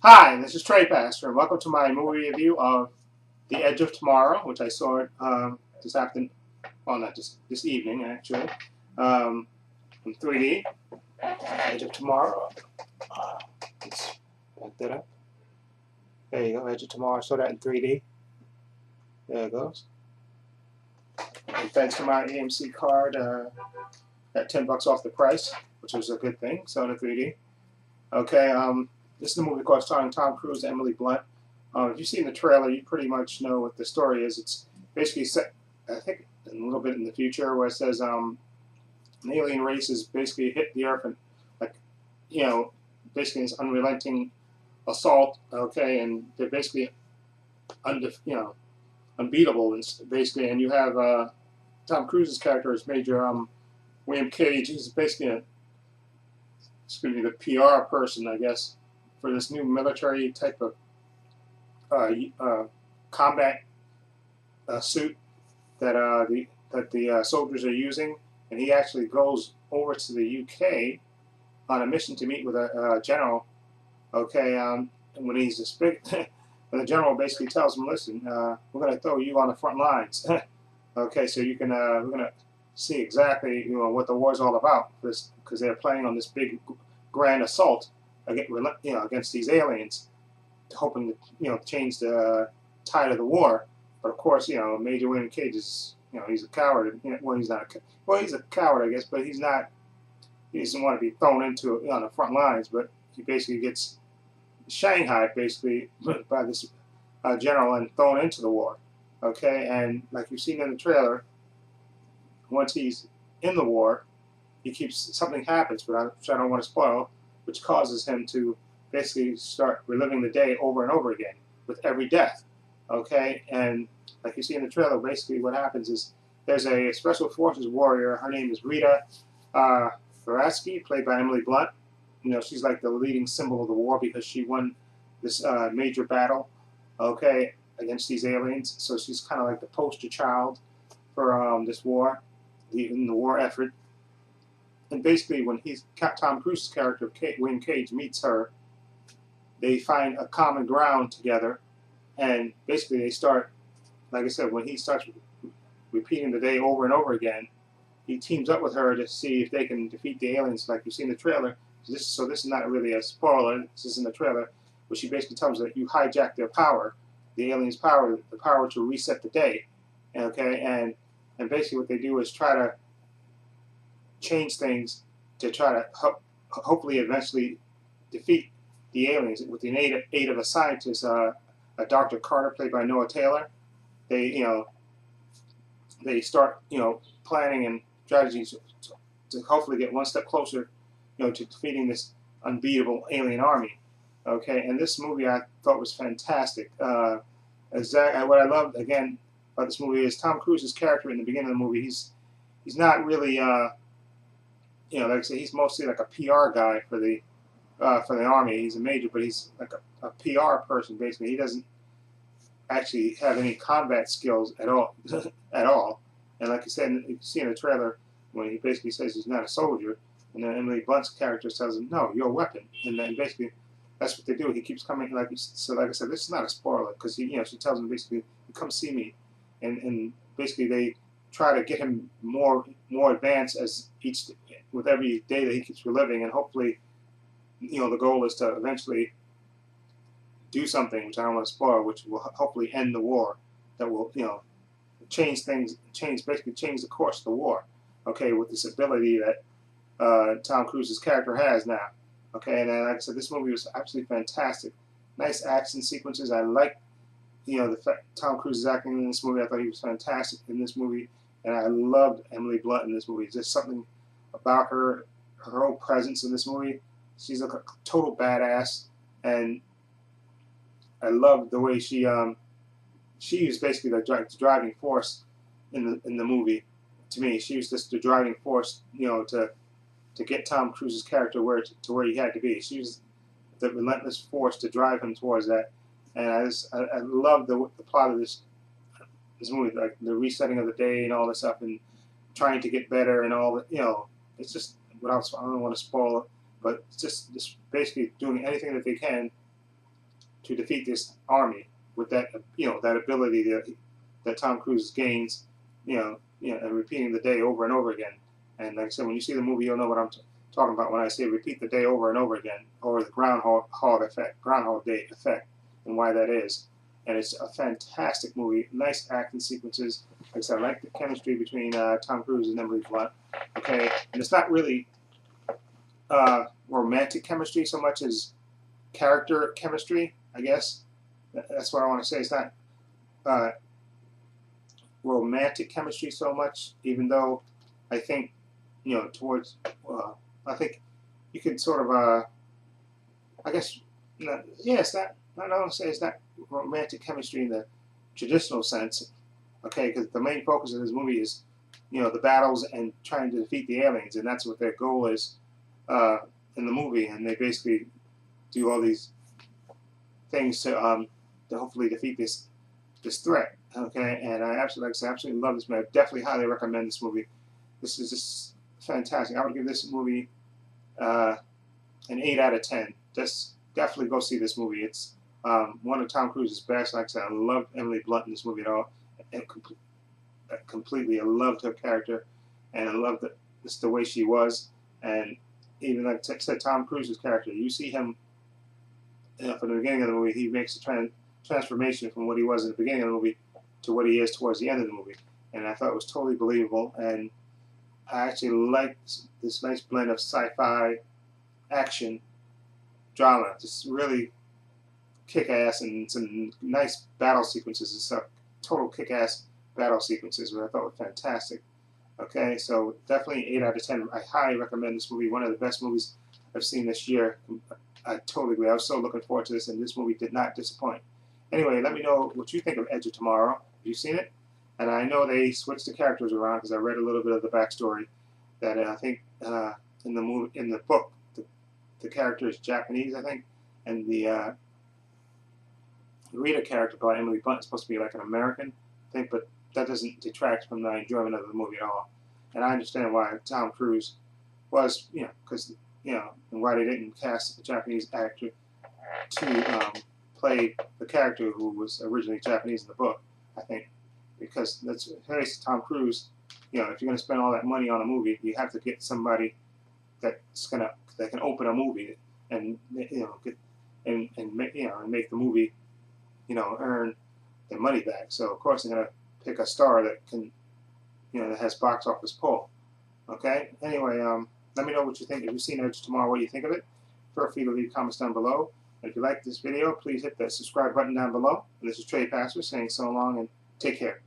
Hi, this is Trey Pastor, and welcome to my movie review of The Edge of Tomorrow, which I saw this afternoon, well, not just this evening, actually, in 3D. Edge of Tomorrow. Let's back that up. There you go, Edge of Tomorrow. I saw that in 3D. There it goes. And thanks to my AMC card, got $10 off the price, which was a good thing. So in 3D. Okay, this is a movie called starring Tom Cruise and Emily Blunt. If you've seen the trailer, you pretty much know what the story is. It's basically set, I think, a little bit in the future, where it says an alien race has basically hit the Earth and, like, basically this unrelenting assault. Okay, and they're basically unbeatable, and basically, and you have Tom Cruise's character is Major William Cage. He's basically the PR person, I guess, for this new military type of combat suit that the soldiers are using, and he actually goes over to the UK on a mission to meet with a general. Okay, and when he's a big, when the general basically tells him, "Listen, we're going to throw you on the front lines." Okay, so you can we're going to see exactly what the war's all about, because they're planning on this big grand assault against these aliens, hoping to change the tide of the war. But of course, Major William Cage is he's a coward. Well, he's not. He's a coward, I guess, but he's not. He doesn't want to be thrown into on the front lines. But he basically gets shanghaied basically by this general and thrown into the war. Okay, and like you've seen in the trailer, once he's in the war, something happens, which I don't want to spoil, which causes him to basically start reliving the day over and over again with every death. Okay, and like you see in the trailer, basically what happens is there's a special forces warrior. Her name is Rita Veratsky, played by Emily Blunt. She's like the leading symbol of the war because she won this major battle, okay, against these aliens. So she's kind of like the poster child for this war, in the war effort. And basically, when Tom Cruise's character, William Cage, meets her, they find a common ground together, and basically they start, like I said, when he starts repeating the day over and over again, he teams up with her to see if they can defeat the aliens, like you see in the trailer. So this is not really a spoiler. This is in the trailer, where she basically tells them that you hijack their power, the aliens' power, the power to reset the day. Okay, and basically what they do is try to change things to try to hopefully eventually defeat the aliens with the aid of a scientist, a Dr. Carter, played by Noah Taylor. They start planning and strategies to hopefully get one step closer to defeating this unbeatable alien army. Okay, and this movie I thought was fantastic. What I loved again about this movie is Tom Cruise's character in the beginning of the movie. He's not really like I say, he's mostly like a PR guy for the army. He's a major, but he's like a PR person basically. He doesn't actually have any combat skills at all, at all. And like I said, you see in the trailer when he basically says he's not a soldier, and then Emily Blunt's character tells him, "No, you're a weapon." And then basically, that's what they do. He keeps coming, like I said, this is not a spoiler because she tells him basically, "Come see me," and basically they try to get him more advanced with every day that he keeps reliving, and hopefully, the goal is to eventually do something, which I don't want to spoil, which will hopefully end the war, that will change the course of the war. Okay, with this ability that Tom Cruise's character has now. Okay, and like I said, this movie was absolutely fantastic. Nice action sequences. I like the fact Tom Cruise is acting in this movie. I thought he was fantastic in this movie, and I loved Emily Blunt in this movie. There's just something about her whole presence in this movie. She's like a total badass, and I love the way she was basically the driving force in the movie. To me, she was just the driving force, to get Tom Cruise's character to where he had to be. She was the relentless force to drive him towards that. And I love the plot of this movie, like the resetting of the day and all this stuff, and trying to get better and all that. It's just I don't want to spoil but just basically doing anything that they can to defeat this army with that that ability that Tom Cruise gains, and repeating the day over and over again. And like I said, when you see the movie, you'll know what I'm talking about when I say repeat the day over and over again, or the Groundhog Day effect, and why that is. And it's a fantastic movie. Nice action sequences. Like I said, I like the chemistry between Tom Cruise and Emily Blunt. Okay, and it's not really romantic chemistry so much as character chemistry, I guess. That's what I want to say. It's not romantic chemistry so much, even though I think, towards, I think you could sort of, I guess, it's not, I don't say it's not romantic chemistry in the traditional sense, okay, because the main focus of this movie is, the battles and trying to defeat the aliens, and that's what their goal is in the movie, and they basically do all these things to hopefully defeat this threat, okay, and I absolutely love this movie. I definitely highly recommend this movie. This is just fantastic. I would give this movie an 8 out of 10. Just definitely go see this movie. It's one of Tom Cruise's best. Like I said, I love Emily Blunt in this movie at all. And completely, I loved her character, and I loved just the way she was. And even like I said, Tom Cruise's character, you see him from the beginning of the movie, he makes a transformation from what he was in the beginning of the movie to what he is towards the end of the movie. And I thought it was totally believable. And I actually liked this nice blend of sci-fi, action, drama. Just really kick-ass, and some nice battle sequences and stuff. Total kick-ass battle sequences, which I thought were fantastic. Okay, so definitely 8 out of 10. I highly recommend this movie. One of the best movies I've seen this year. I totally agree. I was so looking forward to this, and this movie did not disappoint. Anyway, let me know what you think of Edge of Tomorrow. Have you seen it? And I know they switched the characters around because I read a little bit of the backstory. That I think in the book, the character is Japanese, I think, and the Rita character by Emily Blunt is supposed to be like an American, I think, but that doesn't detract from the enjoyment of the movie at all. And I understand why Tom Cruise was, because and why they didn't cast a Japanese actor to play the character who was originally Japanese in the book, I think, because let's face it, Tom Cruise, if you're going to spend all that money on a movie, you have to get somebody that can open a movie and make the movie earn their money back. So of course they're going to pick a star that can that has box office pull. Okay. Anyway, let me know what you think. If you've seen Edge Tomorrow, what do you think of it? Feel free to leave comments down below. And if you like this video, please hit that subscribe button down below. And this is Trey Pastor saying so long and take care.